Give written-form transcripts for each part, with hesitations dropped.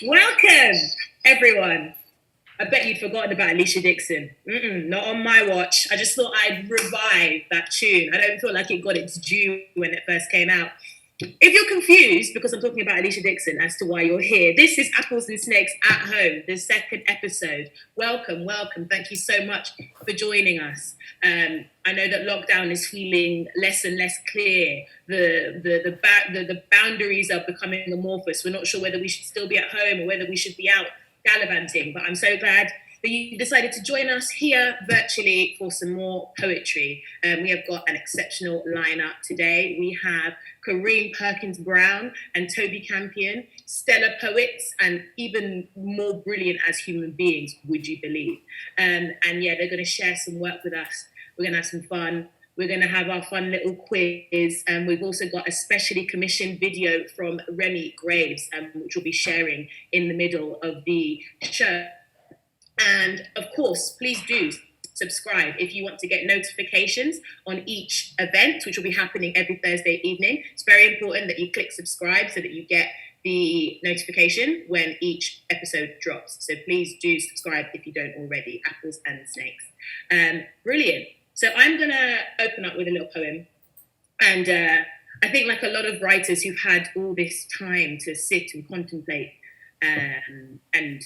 Welcome, everyone. I bet you'd forgotten about Alicia Dixon. Not on my watch. I just thought I'd revive that tune. I don't feel like it got its due when it first came out. If you're confused, because I'm talking about Alicia Dixon as to why you're here, this is Apples and Snakes at Home, the second episode. Welcome, welcome. Thank you so much for joining us. I know that lockdown is feeling less and less clear. The boundaries are becoming amorphous. We're not sure whether we should still be at home or whether we should be out gallivanting, but I'm so glad that you decided to join us here virtually for some more poetry. We have got an exceptional lineup today. We have Kareem Parkins-Brown and Toby Campion, stellar poets and even more brilliant as human beings, would you believe? And yeah, they're going to share some work with us. We're going to have some fun. We're going to have our fun little quiz. And we've also got a specially commissioned video from Remi Graves, which we'll be sharing in the middle of the show. And of course, please do subscribe if you want to get notifications on each event, which will be happening every Thursday evening. It's very important that you click subscribe so that you get the notification when each episode drops. So please do subscribe if you don't already. Apples and Snakes. Brilliant. So I'm going to open up with a little poem. And I think like a lot of writers who've had all this time to sit and contemplate and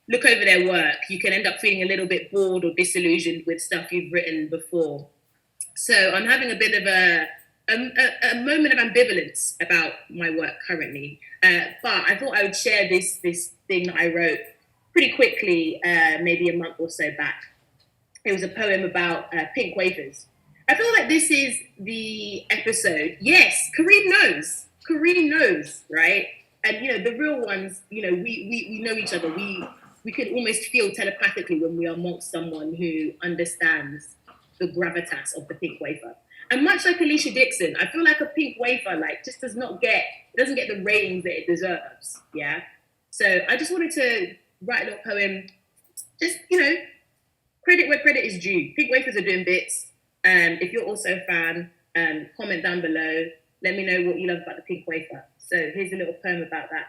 look over their work, you can end up feeling a little bit bored or disillusioned with stuff you've written before. So I'm having a bit of a moment of ambivalence about my work currently. But I thought I would share this thing that I wrote pretty quickly, maybe a month or so back. It was a poem about pink wafers. I feel like this is the episode. Yes, Kareem knows. Kareem knows, right? And, the real ones, we know each other. We can almost feel telepathically when we are amongst someone who understands the gravitas of the pink wafer. And much like Alicia Dixon, I feel like a pink wafer just doesn't get the ratings that it deserves. Yeah. So I just wanted to write a little poem, just, credit where credit is due. Pink wafers are doing bits. If you're also a fan, comment down below. Let me know what you love about the pink wafer. So here's a little poem about that.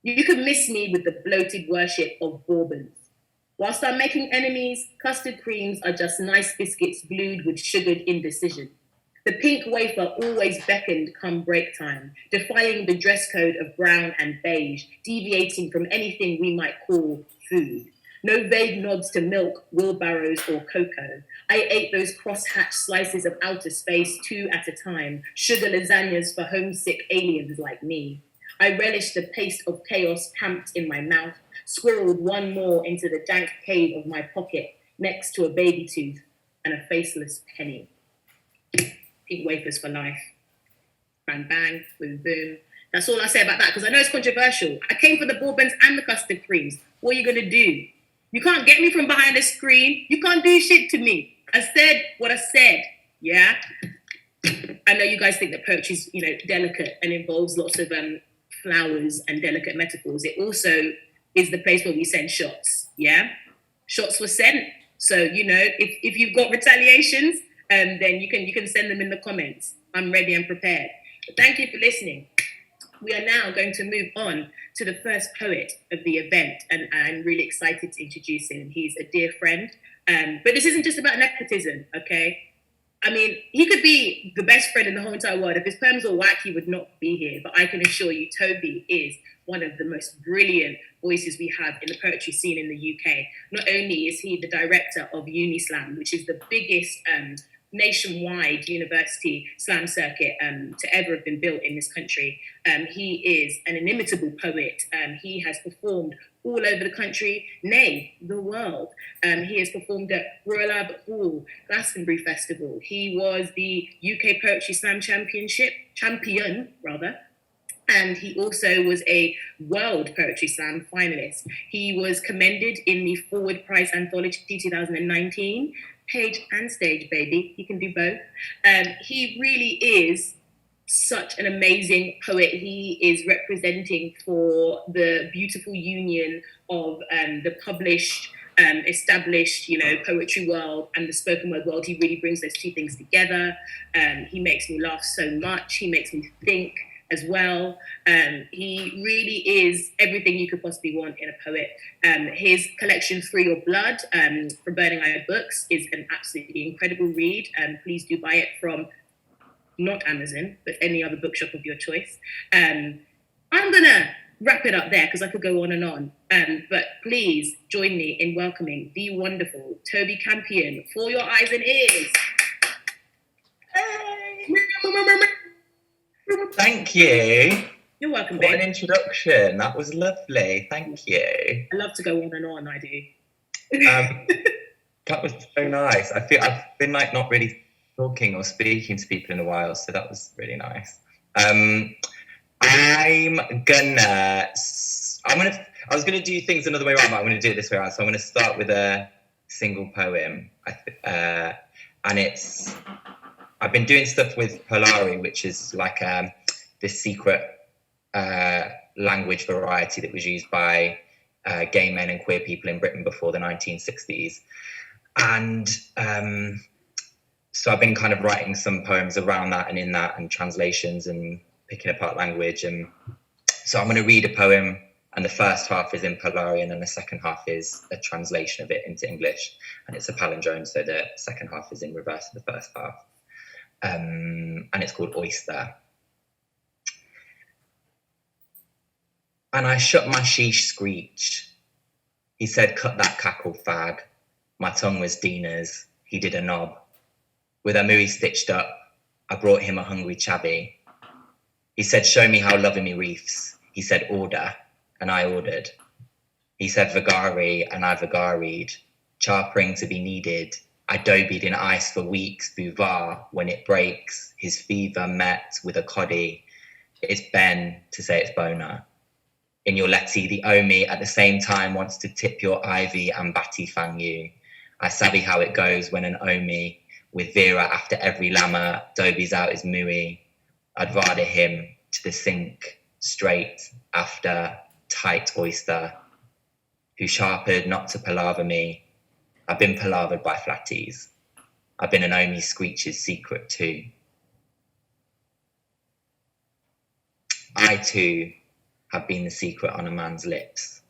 You can miss me with the bloated worship of bourbons. Whilst I'm making enemies, custard creams are just nice biscuits glued with sugared indecision. The pink wafer always beckoned come break time, defying the dress code of brown and beige, deviating from anything we might call food. No vague nods to milk, wheelbarrows, or cocoa. I ate those cross-hatched slices of outer space 2 at a time, sugar lasagnas for homesick aliens like me. I relished the paste of chaos camped in my mouth, squirreled one more into the dank cave of my pocket, next to a baby tooth and a faceless penny. Pink wafers for life. Bang, bang, boom, boom. That's all I say about that, because I know it's controversial. I came for the bourbons and the custard creams. What are you going to do? You can't get me from behind the screen. You can't do shit to me. I said what I said, yeah? I know you guys think that poetry is, delicate and involves lots of flowers and delicate metaphors. It also is the place where we send shots, yeah? Shots were sent. So, if you've got retaliations, then you can send them in the comments. I'm ready and prepared. But thank you for listening. We are now going to move on to the first poet of the event, and I'm really excited to introduce him. He's a dear friend, but this isn't just about nepotism, okay? I mean, he could be the best friend in the whole entire world. If his poems were whack, he would not be here. But I can assure you, Toby is one of the most brilliant voices we have in the poetry scene in the UK. Not only is he the director of UniSlam, which is the biggest nationwide university slam circuit to ever have been built in this country. He is an inimitable poet. He has performed all over the country, nay, the world. He has performed at Royal Albert Hall, Glastonbury Festival. He was the UK Poetry Slam champion, and he also was a World Poetry Slam finalist. He was commended in the Forward Prize Anthology 2019, page and stage, baby. He can do both. He really is such an amazing poet. He is representing for the beautiful union of the published established, poetry world and the spoken word world. He really brings those two things together. He makes me laugh so much. He makes me think as well. He really is everything you could possibly want in a poet. His collection, Free Your Blood, from Burning Iron Books, is an absolutely incredible read. Please do buy it from not Amazon, but any other bookshop of your choice. I'm gonna wrap it up there because I could go on and on. But please join me in welcoming the wonderful Toby Campion for your eyes and ears. Thank you. You're welcome, What babe. an introduction. That was lovely. Thank you. I love to go on and on, I do. That was so nice. I feel I've been not really talking or speaking to people in a while, so that was really nice. I was gonna do things another way around, but I'm gonna do it this way around. So I'm gonna start with a single poem, and I've been doing stuff with Polari, which is like this secret language variety that was used by gay men and queer people in Britain before the 1960s, and so I've been kind of writing some poems around that and in that, and translations and picking apart language. And so I'm going to read a poem, and the first half is in Polari, and then the second half is a translation of it into English. And it's a palindrome, so the second half is in reverse of the first half. And it's called Oyster. And I shut my sheesh screech. He said, cut that cackle, fag. My tongue was Dina's. He did a knob. With a mooey stitched up, I brought him a hungry chavvy. He said, show me how loving me reefs. He said, order, and I ordered. He said, vagari, and I vagaried. Charpering to be needed. I dobied in ice for weeks, buvar. When it breaks, his fever met with a coddy. It's Ben to say it's boner. In your letty, the Omi at the same time wants to tip your ivy and batty fang you. I savvy how it goes when an Omi with Vera after every lama dobies out his mooey. I'd vada him to the sink straight after tight oyster, who sharpered not to palaver me. I've been palavered by flatties. I've been an Omi Screech's secret too. I too have been the secret on a man's lips,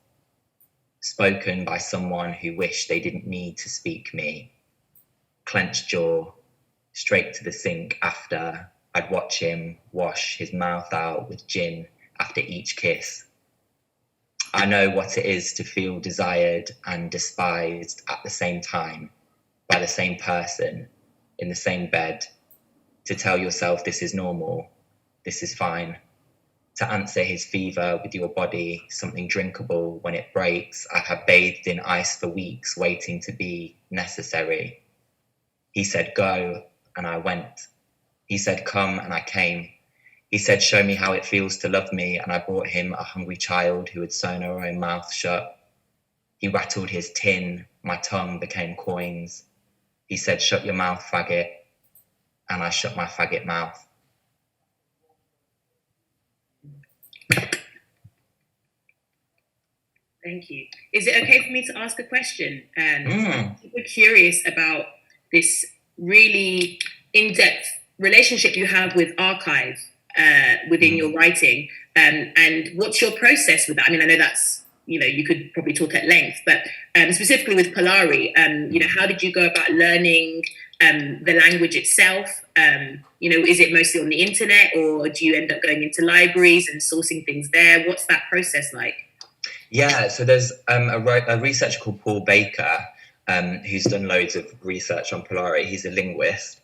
spoken by someone who wished they didn't need to speak me. Clenched jaw, straight to the sink after I'd watch him wash his mouth out with gin after each kiss. I know what it is to feel desired and despised at the same time by the same person in the same bed, to tell yourself this is normal, this is fine, to answer his fever with your body, something drinkable when it breaks. I have bathed in ice for weeks, waiting to be necessary. He said, go, and I went. He said, come, and I came. He said, show me how it feels to love me, and I brought him a hungry child who had sewn her own mouth shut. He rattled his tin, my tongue became coins. He said, shut your mouth, faggot, and I shut my faggot mouth. Thank you. Is it okay for me to ask a question? I'm super curious about this really in-depth relationship you have with archive within your writing, and what's your process with that? I mean, I know that's, you could probably talk at length, but specifically with Polari, how did you go about learning the language itself? Is it mostly on the internet, or do you end up going into libraries and sourcing things there? What's that process like? Yeah, so there's a researcher called Paul Baker, who's done loads of research on Polari. He's a linguist,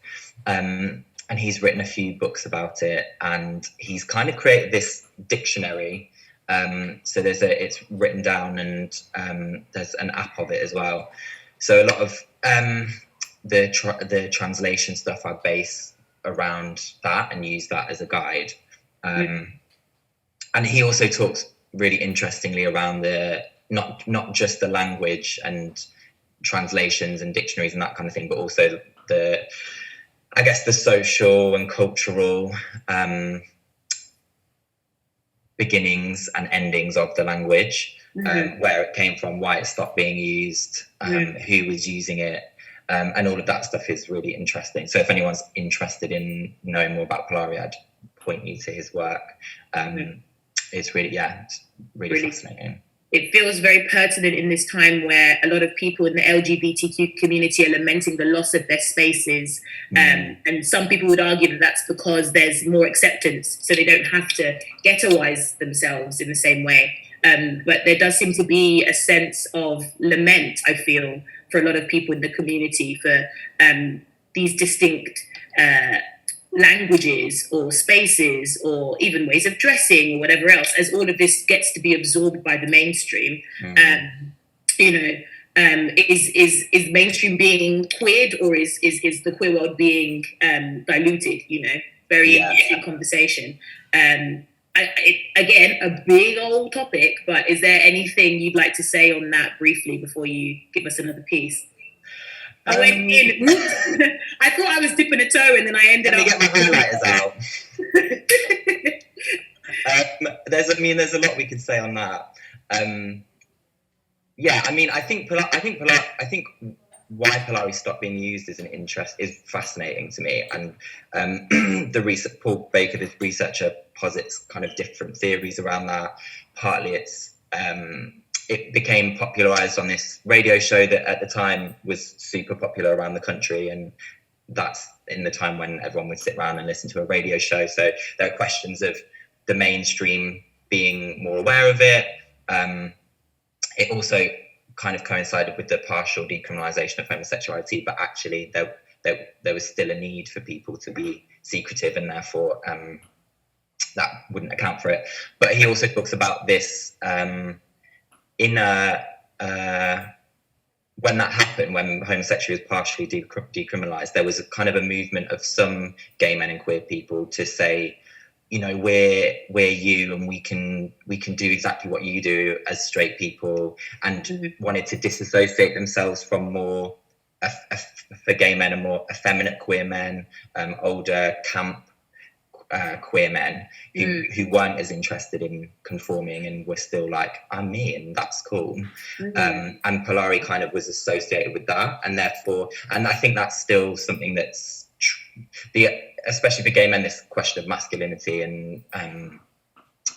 and he's written a few books about it, and he's kind of created this dictionary. So it's written down, and there's an app of it as well. So a lot of the translation stuff I base around that and use that as a guide. And he also talks really interestingly around the not just the language and translations and dictionaries and that kind of thing, but also the social and cultural beginnings and endings of the language. where it came from, why it stopped being used, who was using it, and all of that stuff is really interesting. So if anyone's interested in knowing more about Polari, I'd point you to his work. It's really, it's really fascinating. It feels very pertinent in this time where a lot of people in the LGBTQ community are lamenting the loss of their spaces. And some people would argue that that's because there's more acceptance, so they don't have to ghettoize themselves in the same way. But there does seem to be a sense of lament, I feel, for a lot of people in the community for these distinct languages or spaces or even ways of dressing or whatever else, as all of this gets to be absorbed by the mainstream. Is mainstream being queered, or is the queer world being diluted? Very interesting conversation. Again, a big old topic, but is there anything you'd like to say on that briefly before you give us another piece? I went in. I thought I was dipping a toe, and then I ended up. Let me get my highlighters out. There's a lot we could say on that. I think why Polari stopped being used is fascinating to me, and Paul Baker, the researcher, posits kind of different theories around that. Partly it's it became popularized on this radio show that at the time was super popular around the country, and that's in the time when everyone would sit around and listen to a radio show. So there are questions of the mainstream being more aware of it. It also kind of coincided with the partial decriminalization of homosexuality, but actually there was still a need for people to be secretive, and therefore that wouldn't account for it. But he also talks about this when that happened, when homosexuality was partially decriminalized, there was a kind of a movement of some gay men and queer people to say, we're you, and we can do exactly what you do as straight people, and wanted to disassociate themselves from more for gay men and more effeminate queer men, older camp queer men who weren't as interested in conforming and were still like, I'm me and that's cool. And Polari kind of was associated with that, and therefore, and I think that's still something that's especially for gay men, this question of masculinity and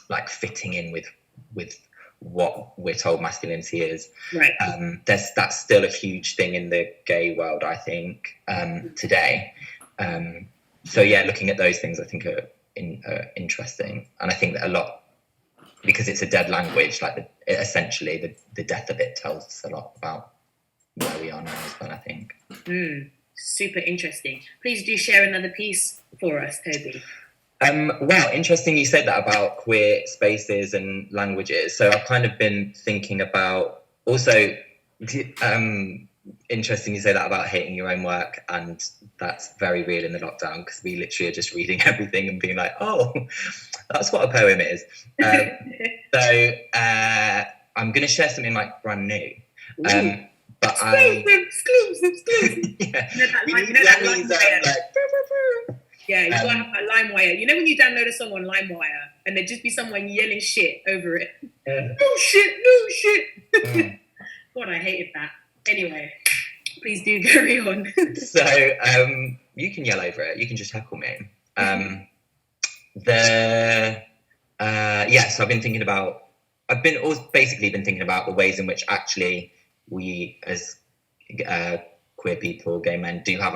like fitting in with what we're told masculinity is. Right. That's still a huge thing in the gay world, I think, today. So looking at those things, I think are interesting, and I think that a lot, because it's a dead language, like essentially the death of it tells us a lot about where we are now as well, I think. Super interesting. Please do share another piece for us, Toby. Well, interesting you said that about queer spaces and languages. So I've kind of been thinking about also. Interesting you say that about hating your own work, and that's very real in the lockdown, because we literally are just reading everything and being like, oh, that's what a poem is. So I'm going to share something like brand new. But exclusive. Yeah. You know that you gotta have that LimeWire. You know when you download a song on LimeWire and there just be someone yelling shit over it? No shit. God, I hated that. Anyway, please do carry on. So you can yell over it. You can just heckle me. So I've been thinking about. Basically been thinking about the ways in which actually we as queer people, gay men, still have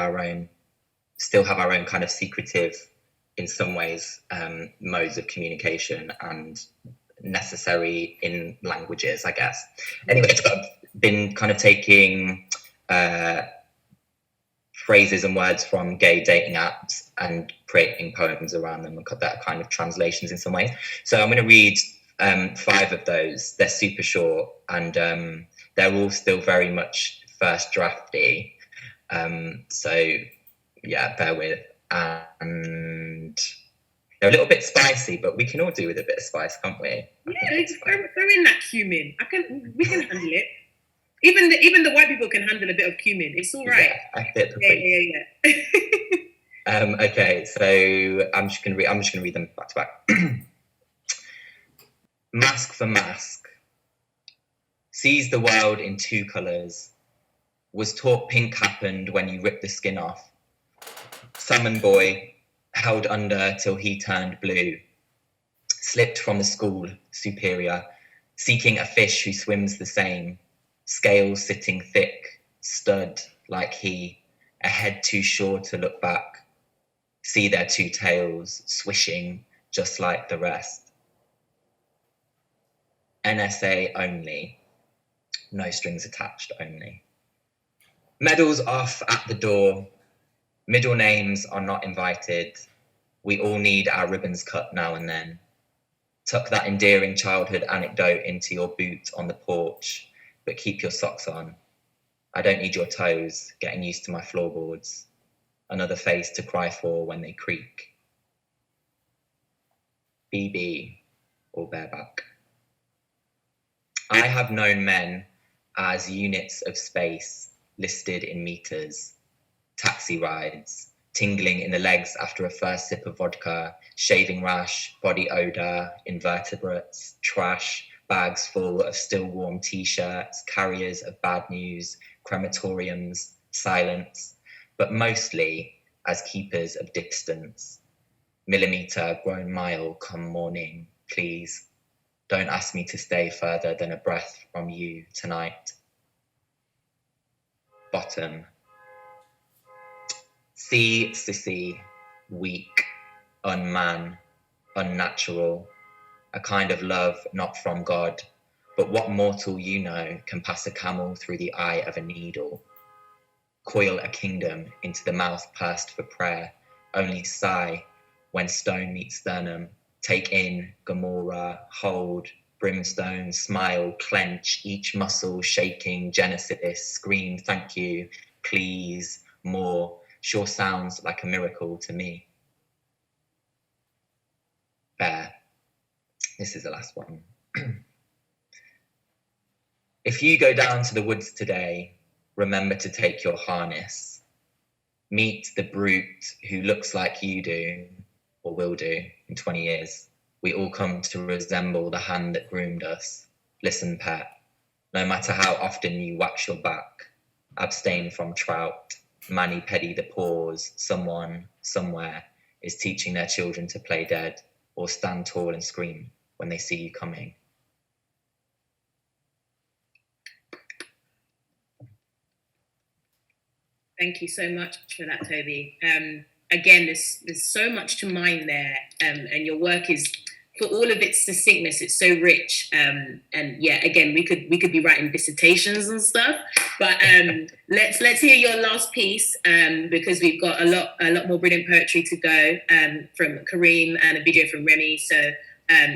our own kind of secretive, in some ways, modes of communication and necessary in languages, I guess. Anyway, I've been kind of taking phrases and words from gay dating apps and creating poems around them that are kind of translations in some ways. So I'm going to read 5 of those. They're super short, and they're all still very much first drafty. So bear with. And they're a little bit spicy, but we can all do with a bit of spice, can't we? Yeah, throw in that cumin. We can handle it. Even the white people can handle a bit of cumin. It's all right. Yeah. Okay, so I'm just gonna read them back to back. Mask for mask, sees the world in two colours, was taught pink happened when you ripped the skin off. Salmon boy, held under till he turned blue, slipped from the school superior, seeking a fish who swims the same, scales sitting thick, stud like he, a head too short to look back, see their two tails swishing just like the rest. NSA only, no strings attached only. Medals off at the door, middle names are not invited. We all need our ribbons cut now and then. Tuck that endearing childhood anecdote into your boot on the porch, but keep your socks on. I don't need your toes, getting used to my floorboards. Another face to cry for when they creak. BB or bareback. I have known men as units of space listed in meters, taxi rides, tingling in the legs after a first sip of vodka, shaving rash, body odor, invertebrates, trash, bags full of still warm t-shirts, carriers of bad news, crematoriums, silence, but mostly as keepers of distance. Millimeter grown mile come morning, please. Don't ask me to stay further than a breath from you tonight. Bottom. See, sissy, weak, unman, unnatural, a kind of love not from God, but what mortal you know can pass a camel through the eye of a needle, coil a kingdom into the mouth pursed for prayer, only sigh when stone meets sternum, take in Gomorrah, hold, brimstone, smile, clench, each muscle shaking, Genesis, scream, thank you, please, more, sure sounds like a miracle to me. Bear. This is the last one. If you go down to the woods today, remember to take your harness. Meet the brute who looks like you do, or will do, in 20 years. We all come to resemble the hand that groomed us. Listen, pet, no matter how often you wax your back, abstain from trout, mani-pedi the paws, someone, somewhere, is teaching their children to play dead, or stand tall and scream when they see you coming. Thank you so much for that, Toby. Again, there's so much to mine there, and your work is, for all of its succinctness, it's so rich. And yeah, again, we could be writing dissertations and stuff. But let's hear your last piece, because we've got a lot more brilliant poetry to go, from Kareem and a video from Remi. So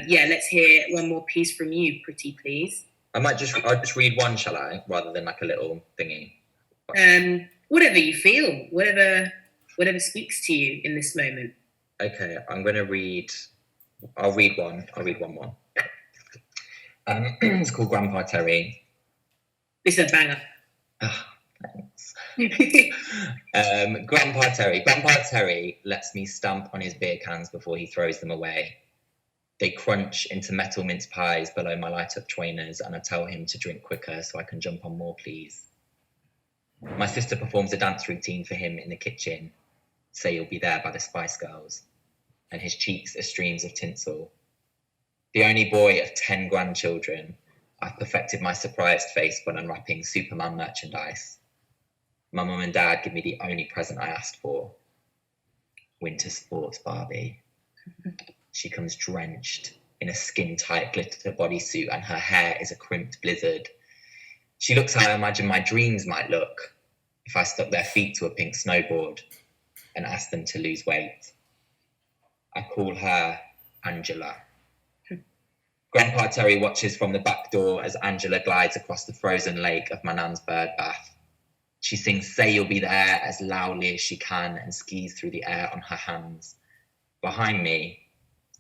yeah, let's hear one more piece from you, pretty please. I'll just read one, shall I, rather than like a little thingy. Whatever you feel, whatever speaks to you in this moment. Okay, I'll read one more. It's called Grandpa Terry. It's a banger. Oh, thanks. Grandpa Terry lets me stamp on his beer cans before he throws them away. They crunch into metal mince pies below my light-up trainers, and I tell him to drink quicker so I can jump on more, please. My sister performs a dance routine for him in the kitchen. Say you'll be there by the Spice Girls. And his cheeks are streams of tinsel. The only boy of 10 grandchildren, I've perfected my surprised face when unwrapping Superman merchandise. My mum and dad give me the only present I asked for. Winter sports Barbie. She comes drenched in a skin-tight glitter bodysuit, and her hair is a crimped blizzard. She looks how I imagine my dreams might look if I stuck their feet to a pink snowboard and asked them to lose weight. I call her Angela. Grandpa Terry watches from the back door as Angela glides across the frozen lake of my nan's bird bath. She sings Say You'll Be There as loudly as she can and skis through the air on her hands. Behind me,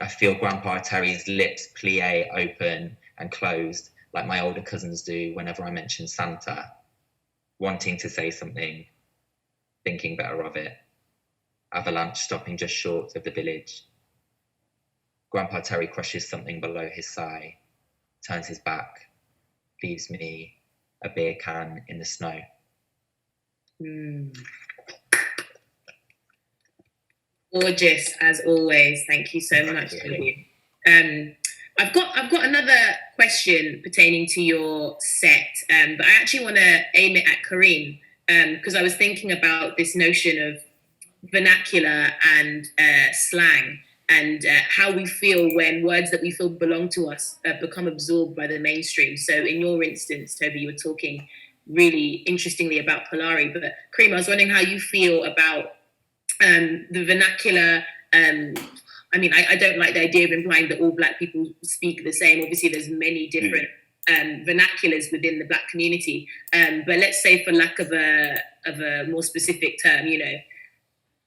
I feel Grandpa Terry's lips plie open and closed like my older cousins do whenever I mention Santa, wanting to say something, thinking better of it. Avalanche stopping just short of the village. Grandpa Terry crushes something below his thigh, turns his back, leaves me a beer can in the snow. Gorgeous as always. Thank you so much, Toby. I've got another question pertaining to your set, but I actually want to aim it at Kareem, because I was thinking about this notion of vernacular and slang, and how we feel when words that we feel belong to us become absorbed by the mainstream. So in your instance, Toby, you were talking really interestingly about Polari, but Kareem, I was wondering how you feel about the vernacular. I mean, I don't like the idea of implying that all Black people speak the same. Obviously, there's many different vernaculars within the Black community. But let's say, for lack of a more specific term, you know,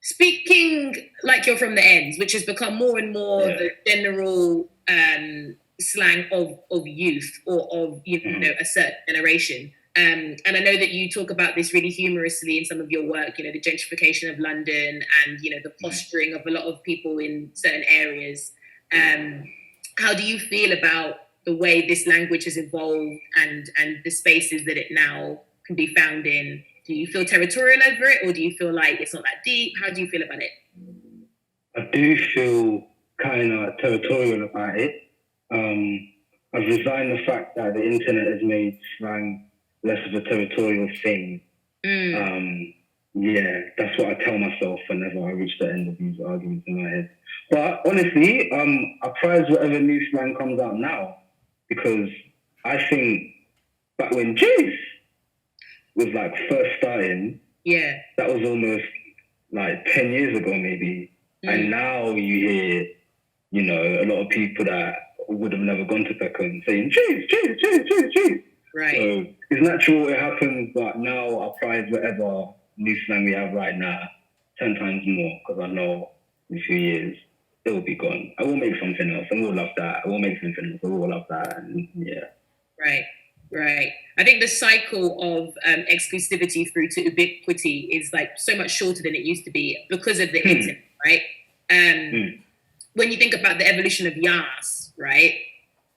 speaking like you're from the ends, which has become more and more the general slang of youth or of, you know, a certain generation. And I know that you talk about this really humorously in some of your work, you know, the gentrification of London and, you know, the posturing of a lot of people in certain areas. How do you feel about the way this language has evolved and the spaces that it now can be found in? Do you feel territorial over it, or do you feel like it's not that deep? How do you feel about it? I do feel kind of territorial about it. I've resigned the fact that the internet has made slang less of a territorial thing. Yeah, that's what I tell myself whenever I reach the end of these arguments in my head. But honestly, I prize whatever new slang comes out now, because I think back when Juice was like first starting, that was almost like 10 years ago maybe. And now you hear, you know, a lot of people that would have never gone to Peckham saying, Juice. Right. So it's natural it happens, but now I prize whatever new slang we have right now 10 times more, because I know in a few years it will be gone. I will make something else and we'll love that. I will make something else and we'll love that. And Right. I think the cycle of exclusivity through to ubiquity is like so much shorter than it used to be because of the internet, right? When you think about the evolution of Yas, right?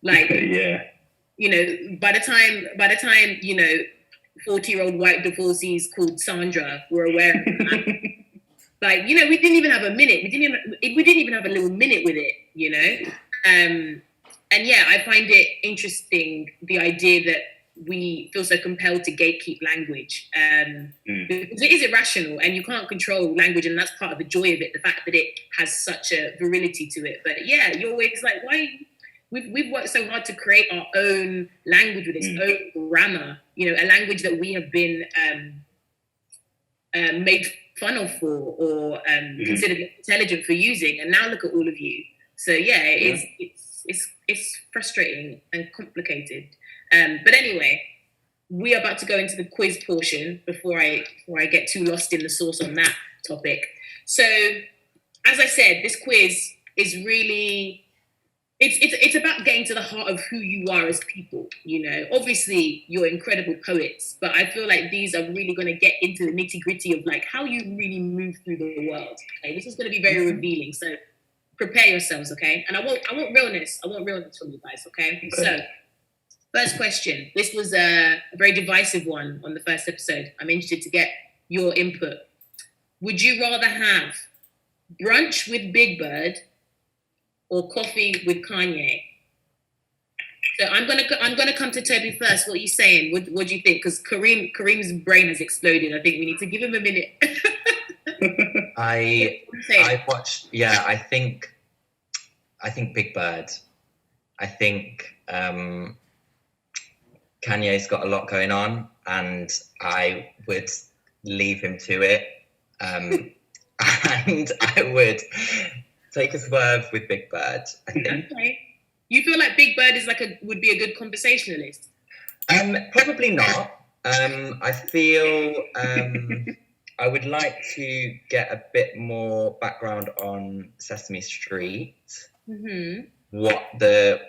Like, you know, by the time, you know, 40-year-old white divorcees called Sandra were aware of that. Like, you know, we didn't even have a minute. We didn't even have a little minute with it, you know? And yeah, I find it interesting, the idea that we feel so compelled to gatekeep language. Because it is irrational and you can't control language, and that's part of the joy of it, the fact that it has such a virility to it. But yeah, you're always like, why? We've worked so hard to create our own language with its own grammar, you know, a language that we have been made fun of for or considered intelligent for using. And now look at all of you. So yeah, it's frustrating and complicated. But anyway, we are about to go into the quiz portion before I get too lost in the sauce on that topic. So, as I said, this quiz is really it's about getting to the heart of who you are as people. You know, obviously you're incredible poets, but I feel like these are really going to get into the nitty gritty of like how you really move through the world. Okay, this is going to be very revealing. So prepare yourselves, okay? And I want realness. I want realness from you guys, okay? So, first question. This was a very divisive one on the first episode. I'm interested to get your input. Would you rather have brunch with Big Bird or coffee with Kanye? So I'm gonna come to Toby first. What are you saying? What do you think? Because Kareem's brain has exploded. I think we need to give him a minute. I watched. Yeah, I think Big Bird. I think Kanye's got a lot going on, and I would leave him to it. And I would take a swerve with Big Bird, I think. Okay. You feel like Big Bird is would be a good conversationalist? Probably not. I feel I would like to get a bit more background on Sesame Street. Mm-hmm. What the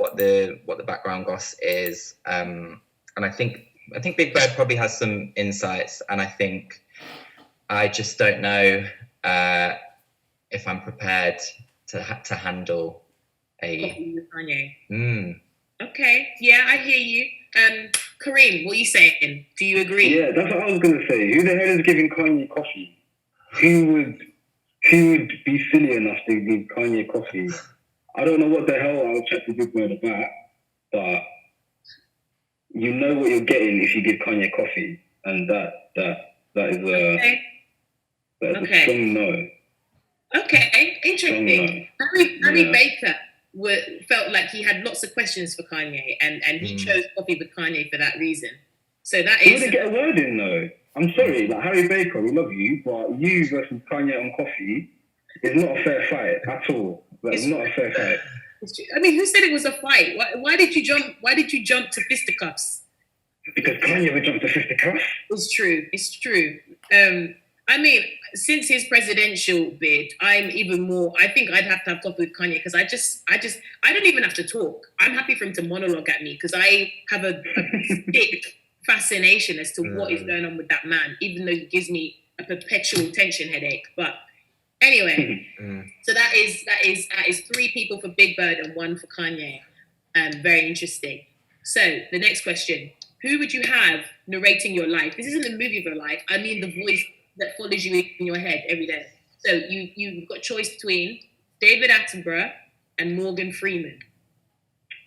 background goss is, and I think Big Bird probably has some insights, and I think I just don't know if I'm prepared to handle a Kanye. Okay, yeah, I hear you. Kareem, what are you saying? Do you agree? Yeah, that's what I was gonna say. Who the hell is giving Kanye coffee? Who would be silly enough to give Kanye coffee? I don't know what the hell I'll check the big word about, but you know what you're getting if you give Kanye coffee, and that is a a strong no. Okay, interesting. Harry Baker felt like he had lots of questions for Kanye, and he chose coffee with Kanye for that reason. So that He is. wouldn't get a word in though. I'm sorry, like Harry Baker, we love you, but you versus Kanye on coffee is not a fair fight at all. It's not a fair fight. I mean, who said it was a fight? Why did you jump? Why did you jump to fisticuffs? Because Kanye would jump to fisticuffs. It's true. I mean, since his presidential bid, I'm even more. I think I'd have to have coffee with Kanye because I don't even have to talk. I'm happy for him to monologue at me because I have a big fascination as to what is going on with that man, even though he gives me a perpetual tension headache. But anyway, so that is 3 people for Big Bird and 1 for Kanye. Very interesting. So the next question: who would you have narrating your life? This isn't a movie of your life. I mean the voice that follows you in your head every day. So you've got choice between David Attenborough and Morgan Freeman.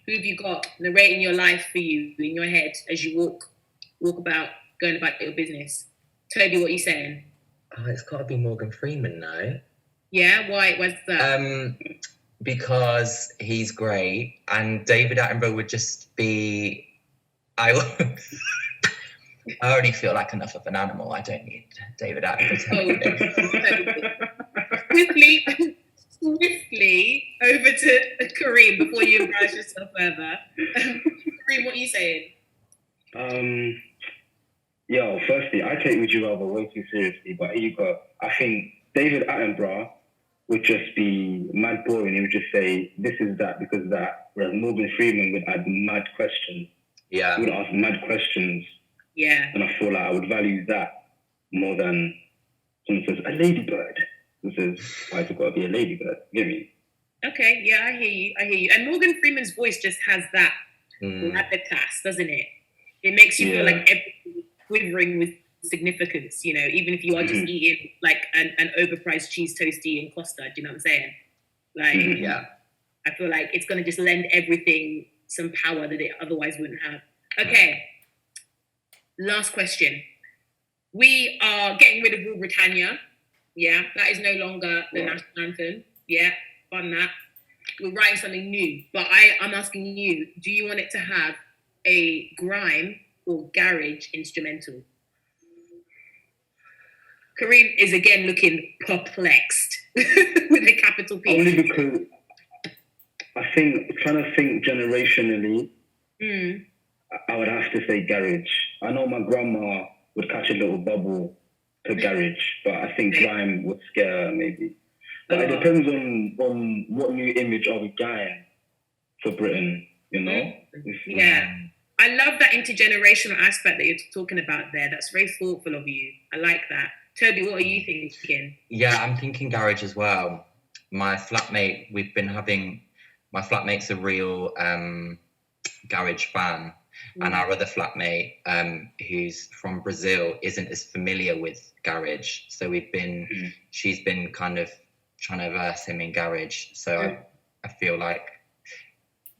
Who have you got narrating your life for you in your head as you walk about, going about your business? Toby, what are you saying? Oh, it's got to be Morgan Freeman, no? Yeah, why? What's that? Because he's great, and David Attenborough would just be. I already feel like enough of an animal. I don't need David Attenborough. Swiftly over to Kareem before you embarrass yourself further. Kareem, what are you saying? Firstly, I take Would You Rather way too seriously, but here you go. I think David Attenborough would just be mad boring. He would just say, this is that because that. Whereas Morgan Freeman would add mad questions. Yeah. He would ask mad questions. Yeah. And I feel like I would value that more than someone says, a ladybird. Who says, why has it got to be a ladybird? Get me? Okay, yeah, I hear you. And Morgan Freeman's voice just has that gravitas, doesn't it? It makes you feel like everything is quivering with significance, you know, even if you are just eating like an overpriced cheese toastie and Costa, do you know what I'm saying? Like, I feel like it's going to just lend everything some power that it otherwise wouldn't have. Okay, last question. We are getting rid of Rule Britannia. Yeah, that is no longer the national anthem. Yeah, fun that. We're writing something new. But I'm asking you, do you want it to have a grime or garage instrumental? Kareem is again looking perplexed with a capital P. Only because I think, trying to think generationally, I would have to say garage. I know my grandma would catch a little bubble to garage, but I think grime would scare her maybe. But it depends on what new image are we getting for Britain, you know? Yeah. I love that intergenerational aspect that you're talking about there. That's very thoughtful of you. I like that. Toby, what are you thinking? Yeah, I'm thinking garage as well. My flatmate's a real garage fan. And our other flatmate, who's from Brazil, isn't as familiar with garage. So she's been kind of trying to verse him in garage. So I feel like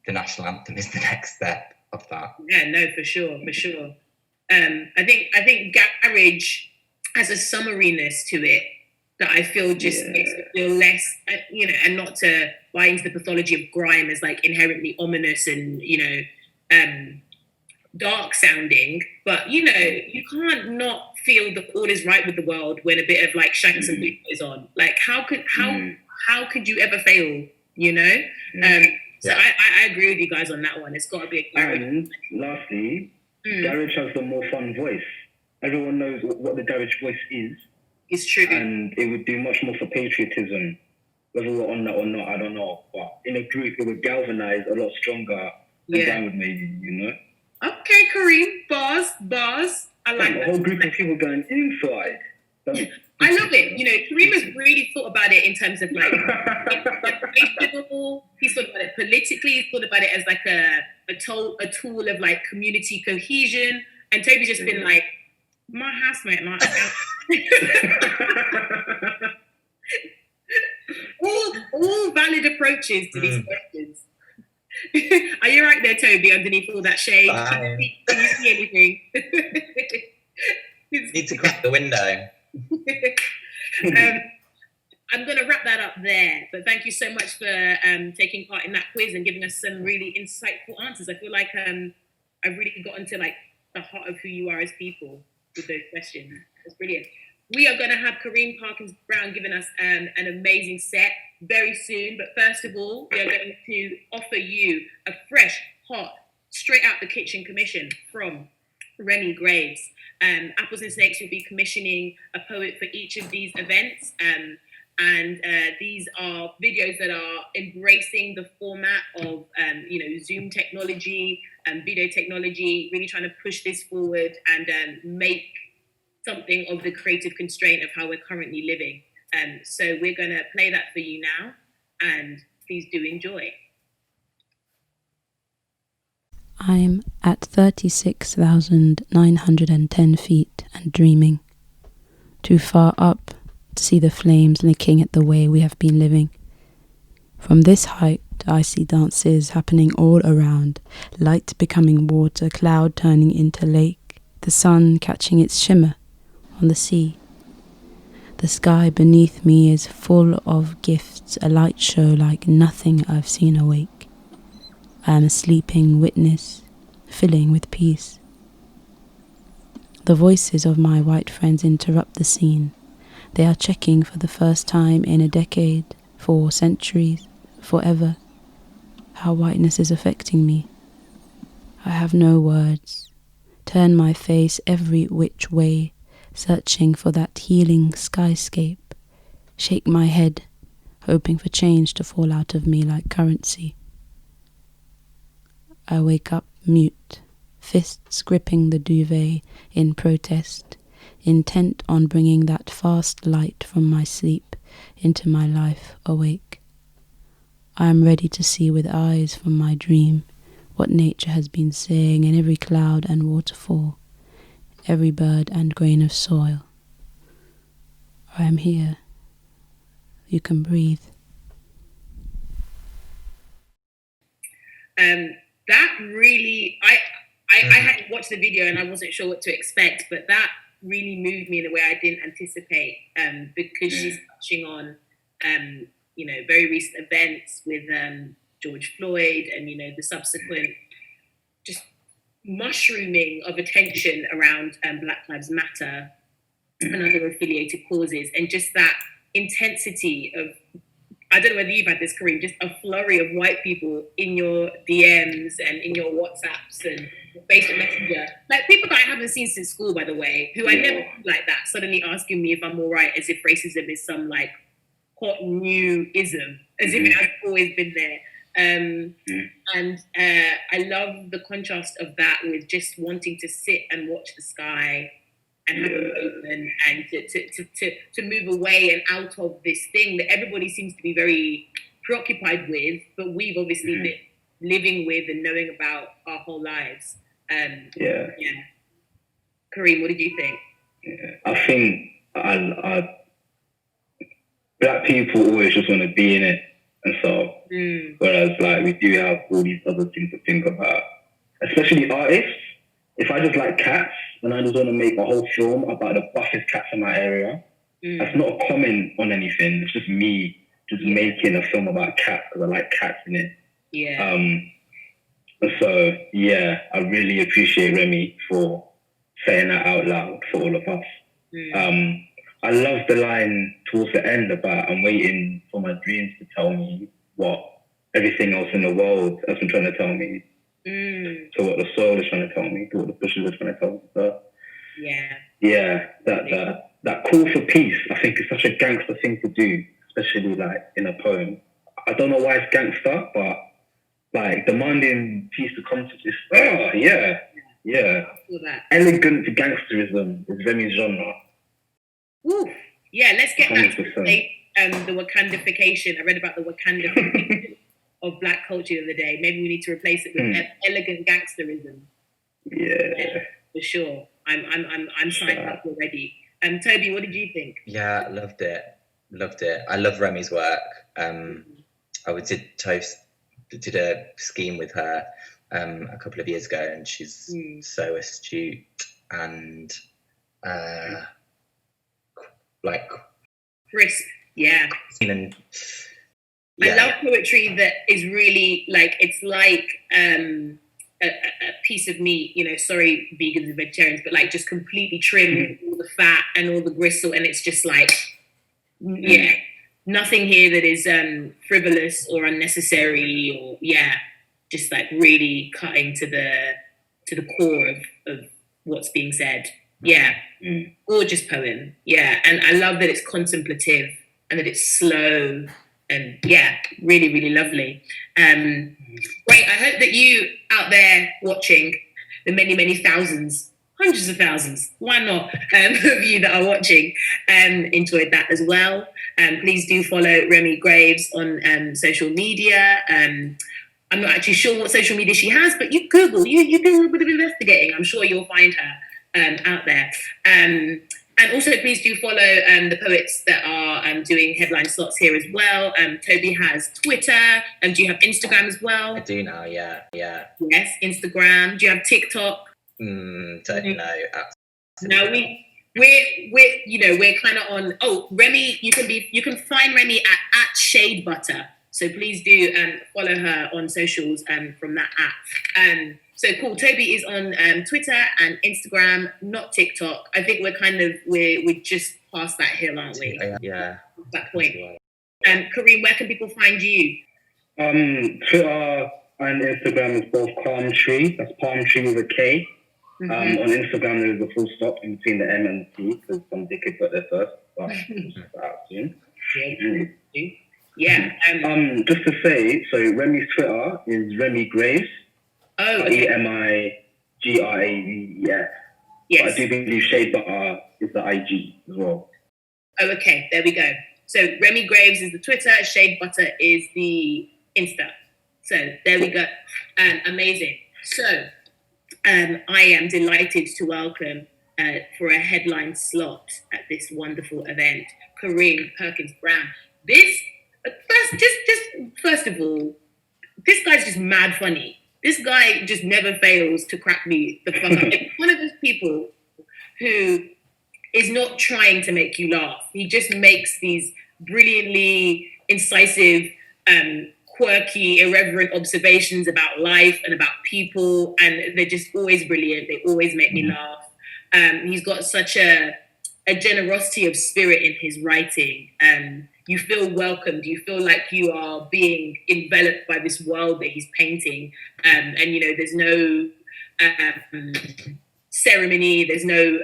the national anthem is the next step of that. Yeah, no, for sure. I think garage has a summariness to it that I feel just makes it feel less, and not to buy into the pathology of grime as like inherently ominous and, dark sounding, but you can't not feel that all is right with the world when a bit of like Shanks and Boots is on. Like how could you ever fail? So I agree with you guys on that one. It's got to be a garage. And lastly, garage has the more fun voice. Everyone knows what the garage voice is. It's true, and it would do much more for patriotism. Whether we're on that or not, I don't know. But in a group, it would galvanize a lot stronger than grime would maybe, Okay, Kareem, bars. I like that. A whole group of people going inside. I love it. Kareem has really thought about it in terms of like, he's thought about it politically. He's thought about it as like a a tool of like community cohesion. And Toby's just been like, my housemate, all valid approaches to these questions. Are you right there, Toby, underneath all that shade? Can you see anything? Need to crack the window. I'm going to wrap that up there, but thank you so much for taking part in that quiz and giving us some really insightful answers. I feel like I've really gotten to like the heart of who you are as people with those questions. That's brilliant. We are going to have Kareem Parkins-Brown giving us an amazing set very soon. But first of all, we are going to offer you a fresh, hot, straight out the kitchen commission from Remi Graves. Apples and Snakes will be commissioning a poet for each of these events. And these are videos that are embracing the format of, Zoom technology and video technology, really trying to push this forward and make something of the creative constraint of how we're currently living. So we're going to play that for you now, and please do enjoy. I'm at 36,910 feet and dreaming, too far up to see the flames licking at the way we have been living. From this height, I see dances happening all around, light becoming water, cloud turning into lake, the sun catching its shimmer on the sea. The sky beneath me is full of gifts, a light show like nothing I've seen awake. I am a sleeping witness, filling with peace. The voices of my white friends interrupt the scene. They are checking for the first time in a decade, for centuries, forever, how whiteness is affecting me. I have no words. Turn my face every which way, searching for that healing skyscape. Shake my head, hoping for change to fall out of me like currency. I wake up mute, fists gripping the duvet in protest, intent on bringing that fast light from my sleep into my life awake. I am ready to see with eyes from my dream what nature has been saying in every cloud and waterfall, every bird and grain of soil. I am here. You can breathe. That really, I had watched the video and I wasn't sure what to expect, but that really moved me in a way I didn't anticipate, because she's touching on, very recent events with George Floyd and, the subsequent just mushrooming of attention around Black Lives Matter and other affiliated causes, and just that intensity of, I don't know whether you've had this, Kareem, just a flurry of white people in your DMs and in your WhatsApps and Facebook Messenger. Like people that I haven't seen since school, by the way, who I never like that, suddenly asking me if I'm all right, as if racism is some like hot new ism, as if it has always been there. And I love the contrast of that with just wanting to sit and watch the sky and have a moment and to move away and out of this thing that everybody seems to be very preoccupied with, but we've obviously been living with and knowing about our whole lives. Kareem, what did you think? I think Black people always just want to be in it, and so whereas like we do have all these other things to think about, especially artists. If I just like cats and I just want to make a whole film about the buffest cats in my area, that's not a comment on anything. It's just me just making a film about cats because I like cats in it. So I really appreciate Remi for saying that out loud for all of us. I love the line towards the end about I'm waiting for my dreams to tell me what everything else in the world has been trying to tell me. So what the soil is trying to tell me, to what the bushes are trying to tell me. So, that call for peace, I think, is such a gangster thing to do, especially like in a poem. I don't know why it's gangster, but like demanding peace to come to this. Elegant gangsterism is Remi's genre. Ooh, yeah, let's get back to the Wakandification. I read about the Wakandification. of Black culture the other day. Maybe we need to replace it with elegant gangsterism. Yeah, for sure. I'm signed up already. Toby, what did you think? Yeah, loved it. I love Remi's work. I did a scheme with her a couple of years ago, and she's so astute and like crisp. Yeah. And, I love poetry that is really like, it's like a piece of meat, you know, sorry, vegans and vegetarians, but like just completely trimmed, all the fat and all the gristle. And it's just like, nothing here that is frivolous or unnecessary or, just like really cutting to the core of what's being said. Yeah. Gorgeous poem. Yeah. And I love that it's contemplative and that it's slow. And really, really lovely. Great. I hope that you out there watching, the many, many thousands, hundreds of thousands, why not, of you that are watching, enjoyed that as well. Please do follow Remi Graves on social media. I'm not actually sure what social media she has, but you Google, you do a little bit of investigating. I'm sure you'll find her out there. And also, please do follow the poets that are doing headline slots here as well. Toby has Twitter. Do you have Instagram as well? I do now, yeah. Yes, Instagram. Do you have TikTok? Don't know. No, we're kind of on. Oh, Remi, you can find Remi at Shade Butter. So please do follow her on socials from that app. So cool. Toby is on Twitter and Instagram, not TikTok. I think we're just past that hill, aren't we? Yeah. That point. Kareem, where can people find you? Twitter and Instagram is both Palm Tree. That's Palm Tree with a K. On Instagram, there's a full stop in between the M and the T because some dickhead got there first. But out soon. Yeah. Just to say, so Remi's Twitter is Remi Graves. Oh, okay. EMIGRAVES. Yes. But I do believe Shade Butter is the IG as well. Oh, okay. There we go. So Remi Graves is the Twitter, Shade Butter is the Insta. So there we go. Amazing. So I am delighted to welcome for a headline slot at this wonderful event, Kareem Parkins-Brown. First of all, this guy's just mad funny. This guy just never fails to crack me the fuck up. It's one of those people who is not trying to make you laugh. He just makes these brilliantly incisive, quirky, irreverent observations about life and about people, and they're just always brilliant. They always make me laugh. He's got such a generosity of spirit in his writing. You feel welcomed. You feel like you are being enveloped by this world that he's painting. And there's no ceremony. There's no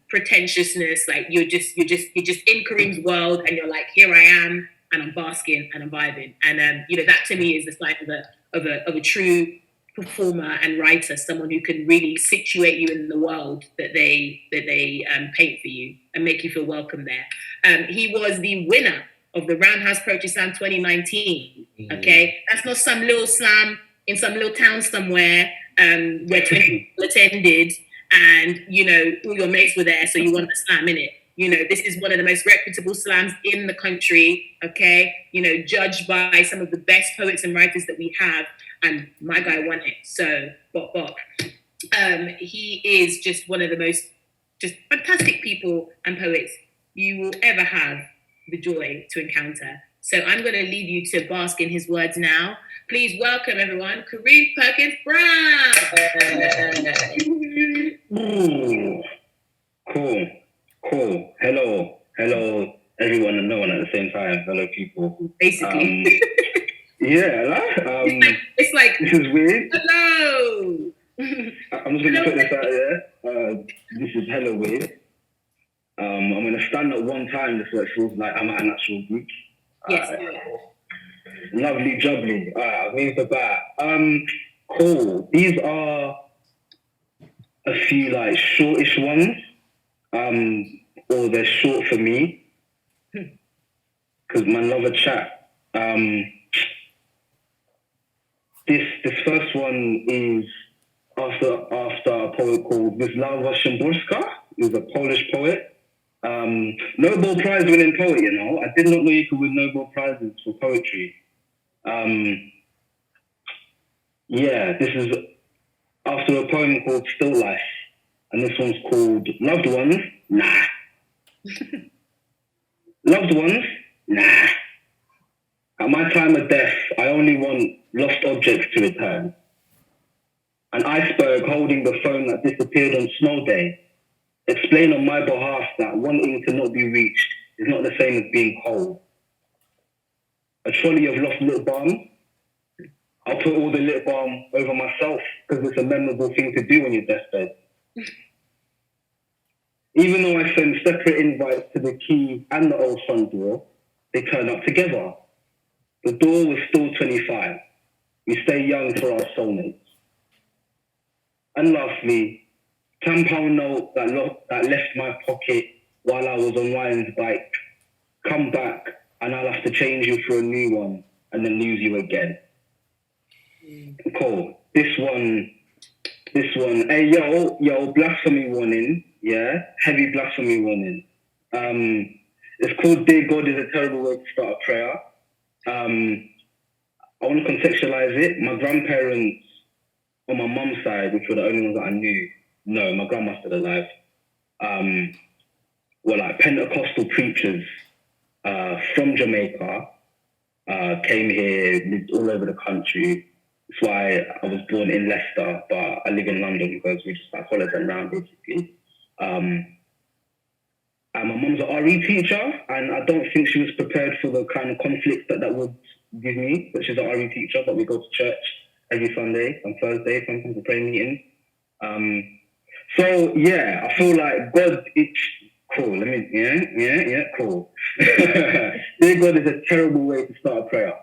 pretentiousness. Like you're just in Kareem's world, and you're like, here I am, and I'm basking and I'm vibing. And that to me is the sign of a true performer and writer, someone who can really situate you in the world that they paint for you and make you feel welcome there. He was the winner of the Roundhouse Poetry Slam 2019. Okay, that's not some little slam in some little town somewhere where 20 people attended and all your mates were there, so you won the slam, innit? This is one of the most reputable slams in the country. Okay, judged by some of the best poets and writers that we have. And my guy won it, so bop. He is just one of the most just fantastic people and poets you will ever have the joy to encounter. So I'm going to leave you to bask in his words now. Please welcome, everyone, Kareem Parkins-Brown. Cool. Hello, everyone and no one at the same time. Hello, people. Basically. It's like this is weird. Hello. I'm just going to put this out there. This is hella weird. I'm going to stand at one time just so it feels like I'm at an actual group. Yes. Lovely jubbly. Alright, I've moved the bat. Cool. These are a few like shortish ones. Or they're short for me. Because man love a chat. This first one is after a poet called Wisława Szymborska. He was a Polish poet. Nobel Prize winning poet, you know. I did not know you could win Nobel Prizes for poetry. This is after a poem called Still Life. And this one's called Loved Ones, Nah. Loved ones, nah. At my time of death, I only want lost objects to return. An iceberg holding the phone that disappeared on snow day. Explain on my behalf that wanting to not be reached is not the same as being cold. A trolley of lost lip balm. I'll put all the lip balm over myself because it's a memorable thing to do on your deathbed. Even though I send separate invites to the key and the old front door, they turn up together. The door was still 25. We stay young for our soulmates. And lastly, £10 note that left my pocket while I was on Ryan's bike. Come back and I'll have to change you for a new one and then lose you again. Cool. This one. Hey, yo, blasphemy warning. Yeah, heavy blasphemy warning. It's called Dear God is a terrible way to start a prayer. I want to contextualize it. My grandparents on my mum's side, which were the only ones that I knew, no, my grandma's still alive, were like Pentecostal preachers from Jamaica, came here, lived all over the country. That's why I was born in Leicester, but I live in London because we just like followed them around basically. And my mum's an RE teacher, and I don't think she was prepared for the kind of conflict that would give me. But she's an RE teacher, but we go to church every Sunday and Thursday, sometimes a prayer meeting. So yeah, I feel like God, it's cool. Cool. Dear God is a terrible way to start a prayer.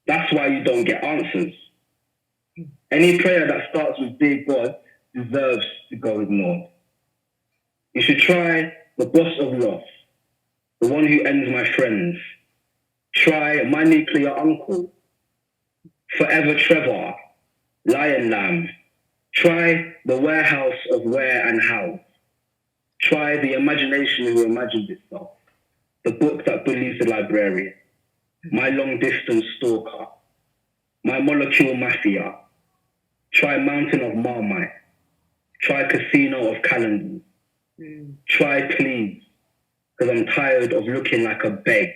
That's why you don't get answers. Any prayer that starts with Dear God deserves to go ignored. You should try the boss of loss, the one who ends my friends. Try my nuclear uncle, Forever Trevor, Lion Lamb. Try the warehouse of where and how. Try the imagination who imagined itself, the book that bullies the librarian, my long distance stalker, my molecule mafia. Try Mountain of Marmite. Try Casino of Calendars. Try Please, because I'm tired of looking like a beg.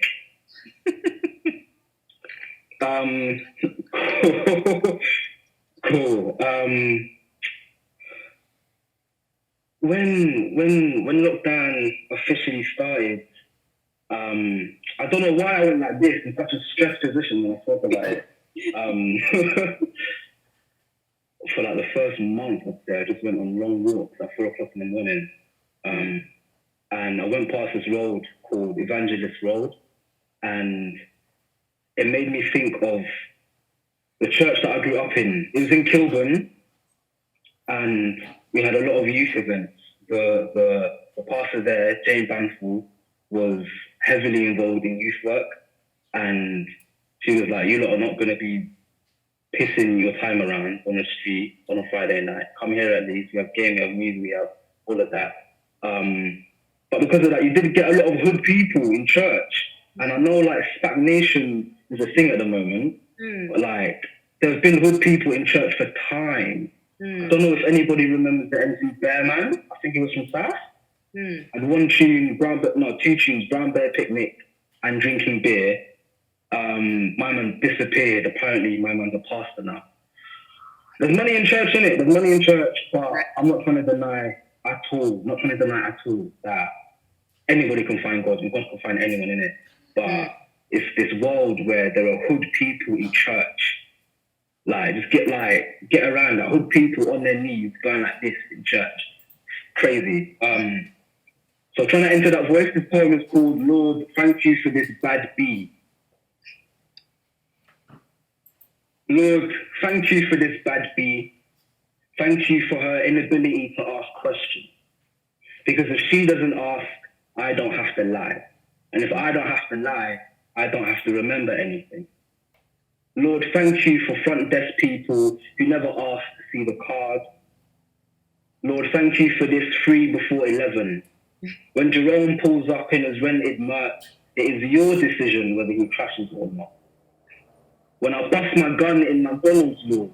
Cool. When lockdown officially started, I don't know why I went like this in such a stressed position when I thought about it. For like the first month up there, I just went on long walks at 4 o'clock in the morning. And I went past this road called Evangelist Road, and it made me think of the church that I grew up in. It was in Kilburn, and we had a lot of youth events. The pastor there, Jane Banfield, was heavily involved in youth work, and she was like, "You lot are not going to be pissing your time around on the street on a Friday night. Come here at least. We have game, we have music, we have all of that." But because of that, you did get a lot of hood people in church. And I know like stagnation is a thing at the moment. But like there's been hood people in church for time. I don't know if anybody remembers the MC Bearman. I think he was from South. And one tune, two tunes, Brown Bear Picnic and Drinking Beer. My man disappeared. Apparently my man's a pastor now. There's money in church, innit? There's money in church, but I'm not trying to deny at all that anybody can find God and God can find anyone in it. But it's this world where there are hood people in church. Like, just get around that. Hood people on their knees going like this in church. Crazy. So trying to enter that voice, this poem is called Lord, Thank You for This Bad Bee. Lord, thank you for this bad bee. Thank you for her inability to ask questions. Because if she doesn't ask, I don't have to lie. And if I don't have to lie, I don't have to remember anything. Lord, thank you for front desk people who never asked to see the card. Lord, thank you for this 3 before 11. When Jerome pulls up in his rented Merc, it is your decision whether he crashes or not. When I bust my gun in McDonald's, Lord,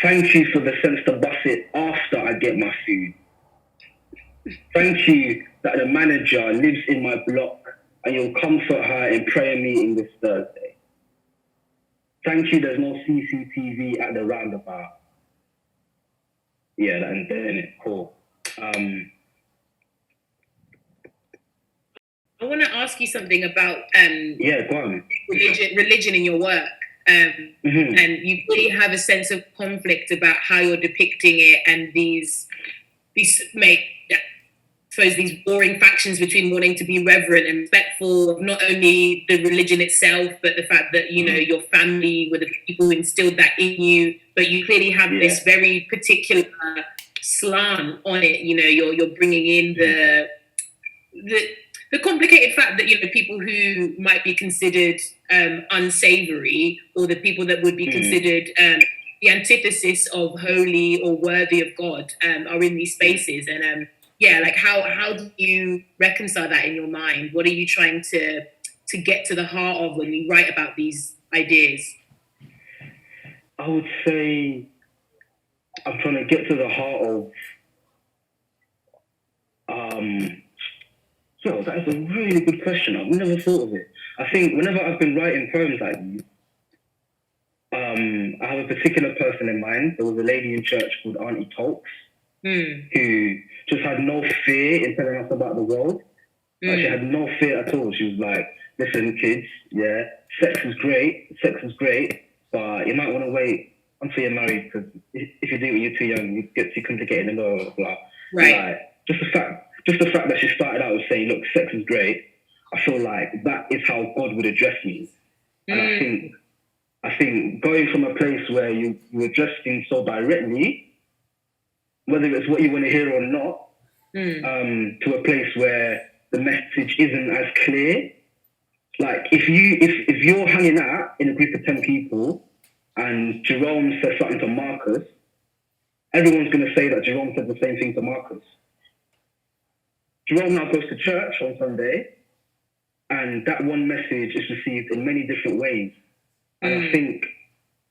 thank you for the sense to bust it after I get my food. Thank you that the manager lives in my block and you'll comfort her in prayer meeting this Thursday. Thank you there's no CCTV at the roundabout. Yeah, that ends there, innit? Cool. I want to ask you something about go on. religion in your work. And you really have a sense of conflict about how you're depicting it, and these warring factions between wanting to be reverent and respectful of not only the religion itself, but the fact that, you know, your family were the people who instilled that in you, but you clearly have this very particular slant on it. You know, you're bringing in the complicated fact that, you know, people who might be considered unsavory, or the people that would be considered the antithesis of holy or worthy of God, are in these spaces. And like how do you reconcile that in your mind? What are you trying to get to the heart of when you write about these ideas? I would say I'm trying to get to the heart of so that is a really good question. I've never thought of it. I think whenever I've been writing poems like these, I have a particular person in mind. There was a lady in church called Auntie Tolks, who just had no fear in telling us about the world. Like, she had no fear at all. She was like, listen, kids, sex is great, but you might want to wait until you're married, because if you do it when you're too young, you get too complicated and blah, blah, blah. Right. Like, just the fact that she started out with saying, look, sex is great, I feel like that is how God would address me. And I think going from a place where you address things so directly, whether it's what you want to hear or not, to a place where the message isn't as clear. Like if you're hanging out in a group of 10 people and Jerome says something to Marcus, everyone's going to say that Jerome said the same thing to Marcus. Jerome now goes to church on Sunday, and that one message is received in many different ways. And I think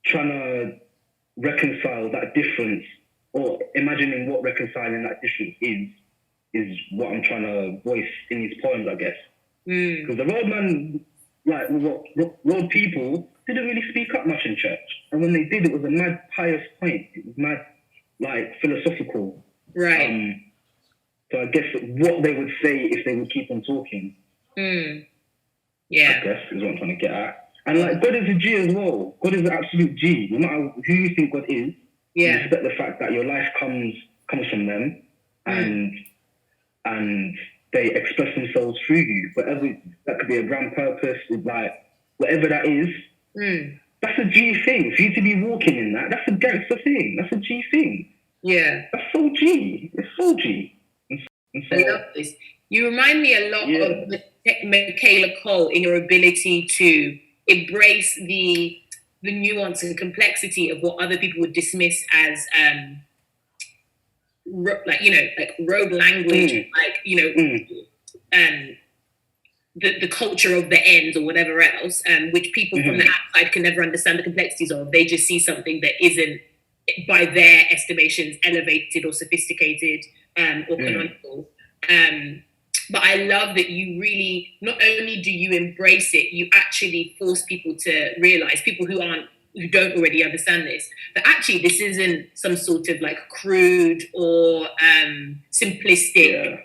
trying to reconcile that difference, or imagining what reconciling that difference is what I'm trying to voice in these poems, I guess. Because the roadman, like road people, didn't really speak up much in church. And when they did, it was a mad pious point. It was mad, like, philosophical. Right. So I guess what they would say if they would keep on talking. Yeah. I guess is what I'm trying to get at. And like, God is a G as well. God is an absolute G. No matter who you think God is, you respect the fact that your life comes from them, and they express themselves through you. Whatever that could be, a grand purpose, like whatever that is. That's a G thing. For you to be walking in that, that's a gangster thing. That's a G thing. Yeah. That's so G. It's so G. And so, I love this. You remind me a lot of Michaela Cole in your ability to embrace the nuance and complexity of what other people would dismiss as like road language, the culture of the end or whatever else, which people from the outside can never understand the complexities of. They just see something that isn't, by their estimations, elevated or sophisticated or canonical. But I love that you really, not only do you embrace it, you actually force people to realize, people who don't already understand this, that actually this isn't some sort of like crude or simplistic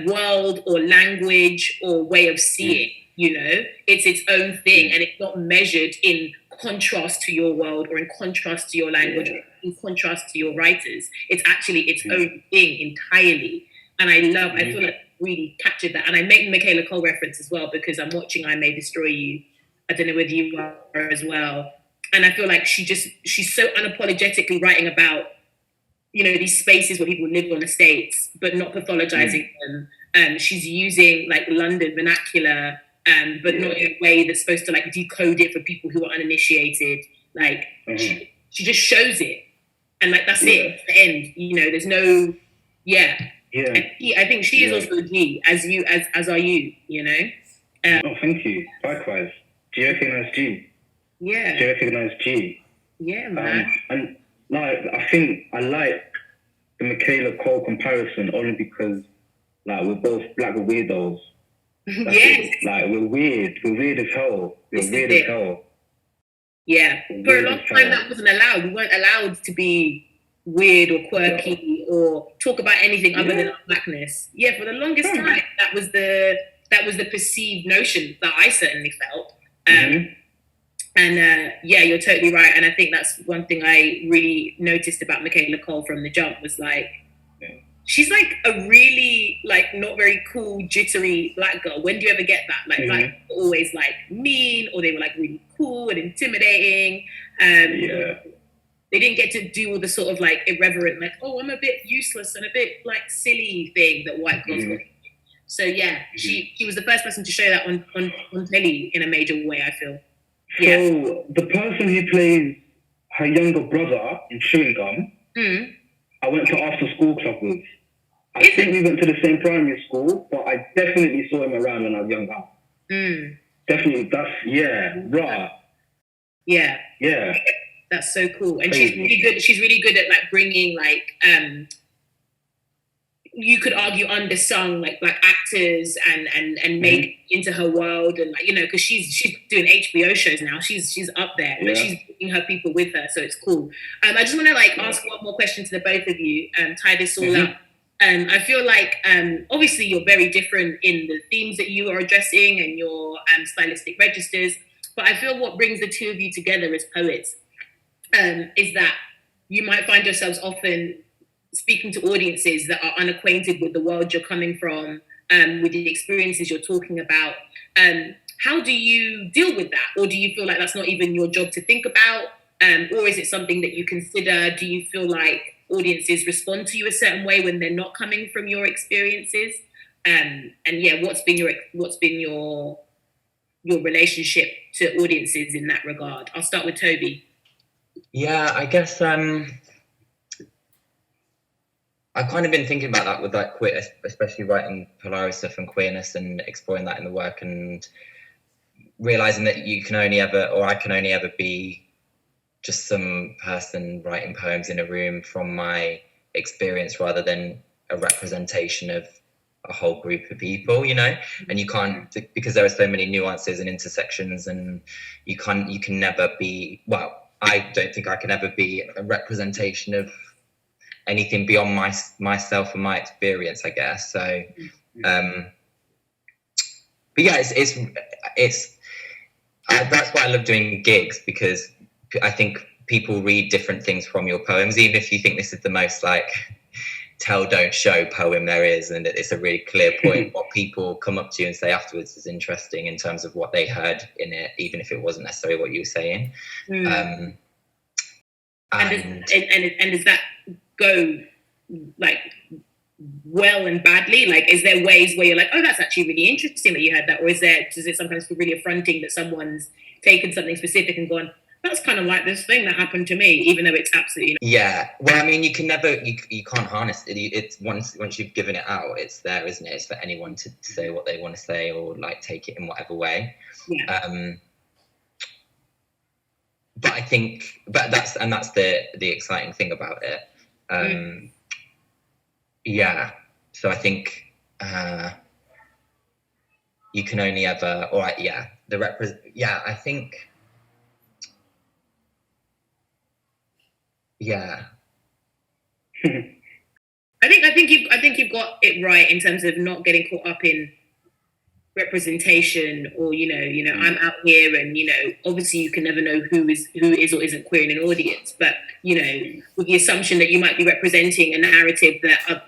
world or language or way of seeing. You know, it's its own thing, and it's not measured in contrast to your world or in contrast to your language or in contrast to your writers. It's actually its own thing entirely. And I feel like really captured that. And I make Michaela Cole reference as well because I'm watching I May Destroy You. I don't know whether you are as well. And I feel like she's so unapologetically writing about, you know, these spaces where people live on estates, but not pathologizing them. She's using like London vernacular but not in a way that's supposed to like decode it for people who are uninitiated. Like she just shows it, and like that's it. It's the end. You know, there's no I think she is also a G, as are you. You know. Oh, thank you. Likewise. Do you recognize G? Yeah. Do you recognize G? Yeah, man. And no, I think I like the Michaela Cole comparison only because like we're both black weirdos. Yes. Like we're weird. We're weird as hell. We're weird as hell. Yeah. For a long time that wasn't allowed. We weren't allowed to be weird or quirky or talk about anything other than our blackness. Yeah, for the longest time that was the perceived notion that I certainly felt. And you're totally right. And I think that's one thing I really noticed about Michaela Cole from the jump was like, she's like a really like not very cool, jittery black girl. When do you ever get that? Like, like always like mean, or they were like really cool and intimidating. They didn't get to do all the sort of like irreverent, like, oh, I'm a bit useless and a bit like silly thing that white girls got. So yeah, she was the first person to show that on telly in a major way, I feel. So the person who plays her younger brother in Chewing Gum, I went to after school club with. I think we went to the same primary school, but I definitely saw him around when I was younger. Definitely, right. Yeah. That's so cool. And she's really good. She's really good at like bringing like, you could argue undersung like black actors and make into her world, and like, you know, because she's doing HBO shows now. She's up there, but she's bringing her people with her, so it's cool. I just want to like ask one more question to the both of you, tie this all up. I feel like obviously you're very different in the themes that you are addressing and your stylistic registers, but I feel what brings the two of you together as poets is that you might find yourselves often speaking to audiences that are unacquainted with the world you're coming from, with the experiences you're talking about. How do you deal with that? Or do you feel like that's not even your job to think about? Or is it something that you consider? Do you feel like audiences respond to you a certain way when they're not coming from your experiences? And what's been your relationship to audiences in that regard? I'll start with Toby. Yeah, I guess I've kind of been thinking about that with like queer, especially writing Polaris stuff and queerness and exploring that in the work, and realizing that I can only ever be just some person writing poems in a room from my experience rather than a representation of a whole group of people, you know. And you can't, because there are so many nuances and intersections, and you can never be, well, I don't think I can ever be a representation of anything beyond myself and my experience, I guess. So, but yeah, it's that's why I love doing gigs, because I think people read different things from your poems, even if you think this is the most like tell, don't show poem there is, and it's a really clear point. What people come up to you and say afterwards is interesting in terms of what they heard in it, even if it wasn't necessarily what you were saying. And does that go like well and badly? Like, is there ways where you're like, oh, that's actually really interesting that you had that, or does it sometimes feel really affronting that someone's taken something specific and gone, that's kind of like this thing that happened to me, even though it's absolutely not. Yeah, well, I mean, you can never, you can't harness it. It's once you've given it out, it's there, isn't it? It's for anyone to say what they want to say, or like take it in whatever way. But I think, that's the exciting thing about it. Yeah, so I think you can only ever, I think. Yeah. I think you've got it right in terms of not getting caught up in representation, or I'm out here, and obviously you can never know who is or isn't queer in an audience, but with the assumption that you might be representing a narrative that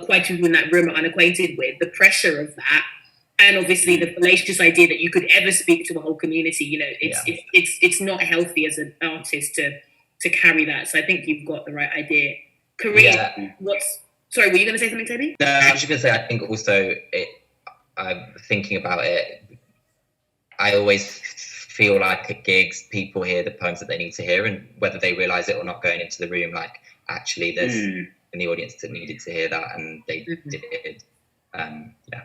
quite a few people in that room are unacquainted with, the pressure of that, and obviously the fallacious idea that you could ever speak to a whole community, it's not healthy as an artist to carry that. So I think you've got the right idea. Kareem, sorry, were you going to say something, Toby? No, I was just going to say, I think also I'm thinking about it, I always feel like at gigs, people hear the poems that they need to hear, and whether they realise it or not going into the room, like actually there's in the audience that needed to hear that, and they did. Yeah.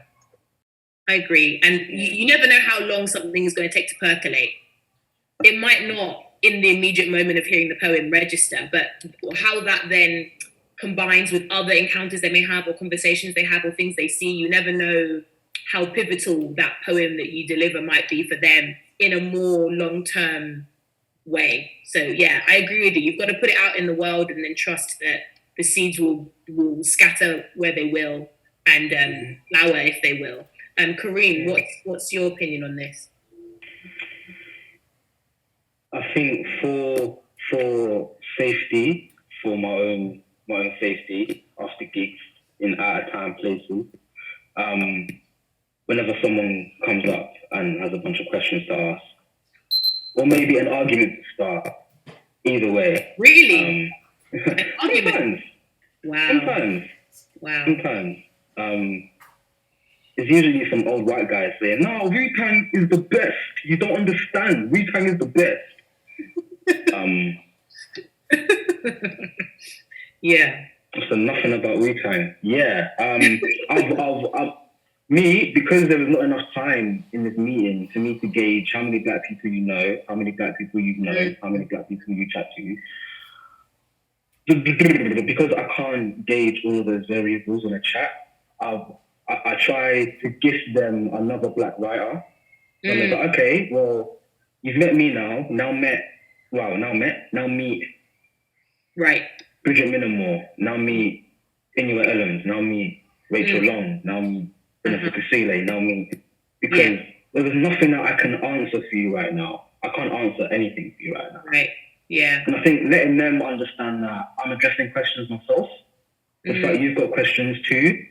I agree. And you never know how long something is going to take to percolate. It might not, in the immediate moment of hearing the poem, register, but how that then combines with other encounters they may have, or conversations they have, or things they see, you never know how pivotal that poem that you deliver might be for them in a more long-term way. So yeah, I agree with you. You've got to put it out in the world and then trust that the seeds will scatter where they will, and flower if they will. Kareem, what's your opinion on this? I think for safety, for my own safety after gigs in out-of-town places, whenever someone comes up and has a bunch of questions to ask, or maybe an argument to start, either way. Really? An argument? Sometimes. Wow. Sometimes. It's usually some old white guys saying, no, Wu-Tang is the best. You don't understand. Wu-Tang is the best. Yeah. So nothing about Wu-Tang. Yeah. Me, because there was not enough time in this meeting for me to gauge how many black people you know, how many black people you know, how many black people you chat to, because I can't gauge all of those variables in a chat, I try to gift them another black writer. So I'm like, okay, well, you've met me now meet right. Bridget Minamore, now meet Inua Ellens, now meet Rachel Long, now meet Vanessa Kisuule, now meet, because there's nothing that I can answer for you right now. I can't answer anything for you right now. Right. Yeah. And I think letting them understand that I'm addressing questions myself, the fact you've got questions too,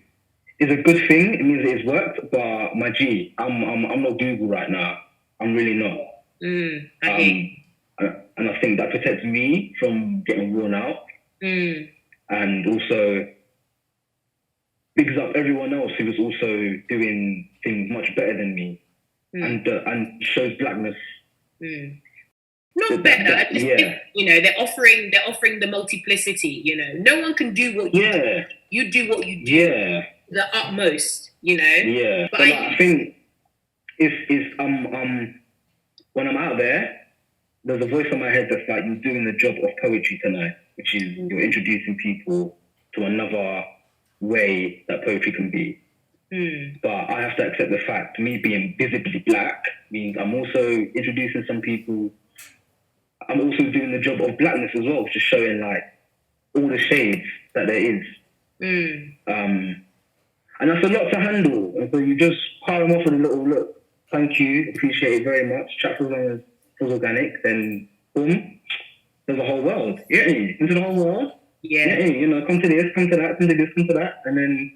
is a good thing. It means it's worked, but my G, I'm not Google right now. I'm really not. And I think that protects me from getting worn out, and also bigs up everyone else who is also doing things much better than me, and shows blackness. Not better. They're offering the multiplicity. No one can do what you do. You do what you do. Yeah. The utmost. Yeah. But I think if when I'm out there, there's a voice in my head that's like, you're doing the job of poetry tonight, which is you're introducing people to another way that poetry can be. But I have to accept the fact, me being visibly black means I'm also introducing some people. I'm also doing the job of blackness as well, just showing like all the shades that there is. And that's a lot to handle. And so you just pile them off with a little look. Thank you, appreciate it very much. Chat for as long as it's organic, then boom, there's a whole world. Into the whole world. Come to this, come to that, come to this, come to that, and then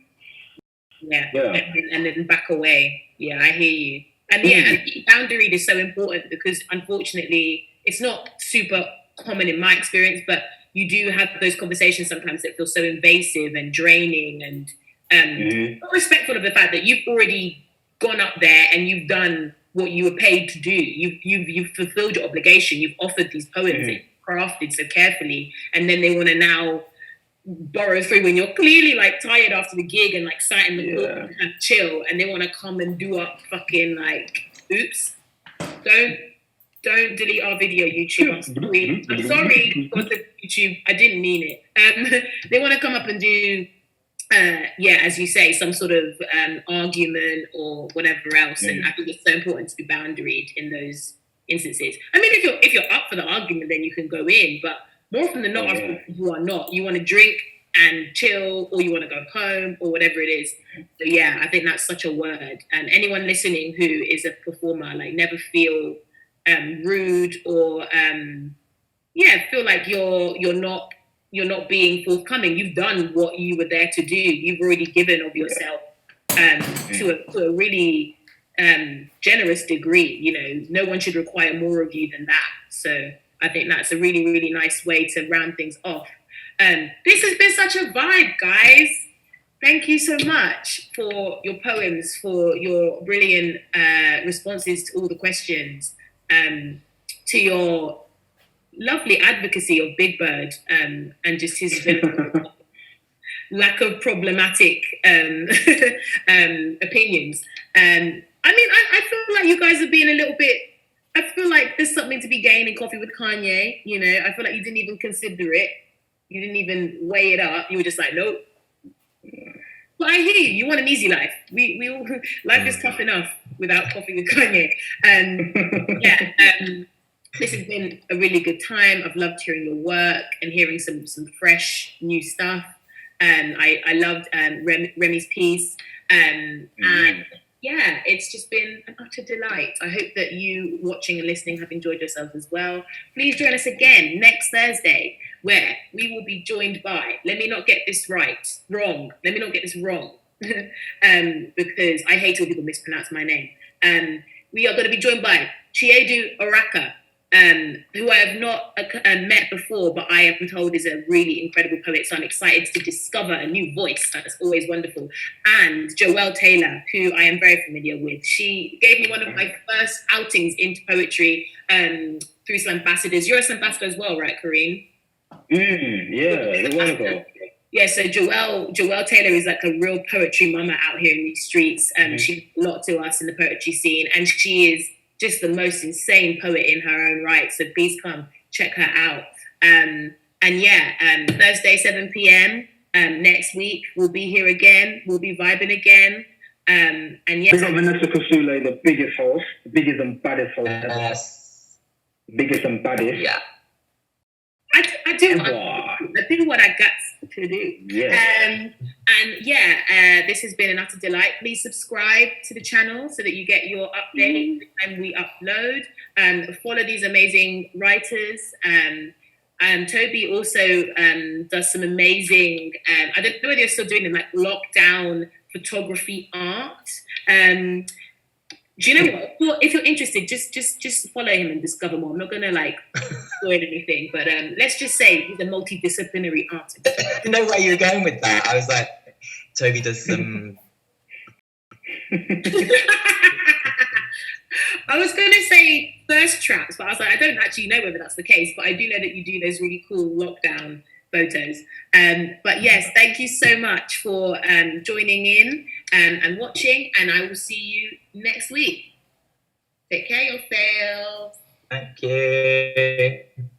and then back away. Yeah, I hear you. And and boundary is so important, because unfortunately it's not super common in my experience, but you do have those conversations sometimes that feel so invasive and draining, and not respectful of the fact that you've already gone up there and you've done what you were paid to do. You've fulfilled your obligation. You've offered these poems that you've crafted so carefully, and then they want to now borrow through when you're clearly like tired after the gig and like sat in the book and chill, and they want to come and do up fucking like, oops, don't delete our video, YouTube. I'm sorry, God said YouTube, I didn't mean it. They want to come up and do as you say, some sort of argument or whatever else, and I think it's so important to be boundaried in those instances. I mean, if you're up for the argument, then you can go in, but more often than not, you are not. You want to drink and chill, or you want to go home, or whatever it is. So I think that's such a word. And anyone listening who is a performer, like, never feel rude or feel like you're not being forthcoming. You've done what you were there to do. You've already given of yourself to a really generous degree. No one should require more of you than that. So I think that's a really, really nice way to round things off. This has been such a vibe, guys. Thank you so much for your poems, for your brilliant responses to all the questions, to your lovely advocacy of Big Bird, and just his lack of problematic opinions. I mean, I feel like you guys are being a little bit, I feel like there's something to be gained in Coffee with Kanye, you know. I feel like you didn't even consider it. You didn't even weigh it up. You were just like, nope. But I hear you. You want an easy life. We all, life is tough enough without Coffee with Kanye. This has been a really good time. I've loved hearing your work and hearing some fresh new stuff. I loved Remi's piece. And yeah, it's just been an utter delight. I hope that you watching and listening have enjoyed yourselves as well. Please join us again next Thursday, where we will be joined by, let me not get this wrong, because I hate when people mispronounce my name. We are going to be joined by Chiedu Oraka, who I have not met before, but I have been told is a really incredible poet. So I'm excited to discover a new voice. That's always wonderful. And Joelle Taylor, who I am very familiar with. She gave me one of my first outings into poetry through Slam Ambassadors. You're a Slam Ambassador as well, right, Kareem? Yeah, wonderful. Yeah, so Joelle Taylor is like a real poetry mama out here in these streets. She means a lot to us in the poetry scene, and she is just the most insane poet in her own right. So please come check her out. Thursday, 7 p.m. Next week, we'll be here again. We'll be vibing again. We got Vanessa Kisuule, the biggest host, the biggest and baddest host ever. Biggest and baddest. Yeah. I do what I got to do. Yeah. This has been an utter delight. Please subscribe to the channel so that you get your update every time we upload. Follow these amazing writers. Toby also does some amazing, I don't know whether you're still doing them, like lockdown photography art. Do you know what? If you're interested, just follow him and discover more. I'm not gonna like spoil anything, but let's just say he's a multidisciplinary artist. I didn't know where you were going with that. I was like, Toby does some. I was going to say thirst traps, but I was like, I don't actually know whether that's the case, but I do know that you do those really cool lockdown photos. But yes, thank you so much for joining in and watching, and I will see you next week. Take care of yourselves. Thank you.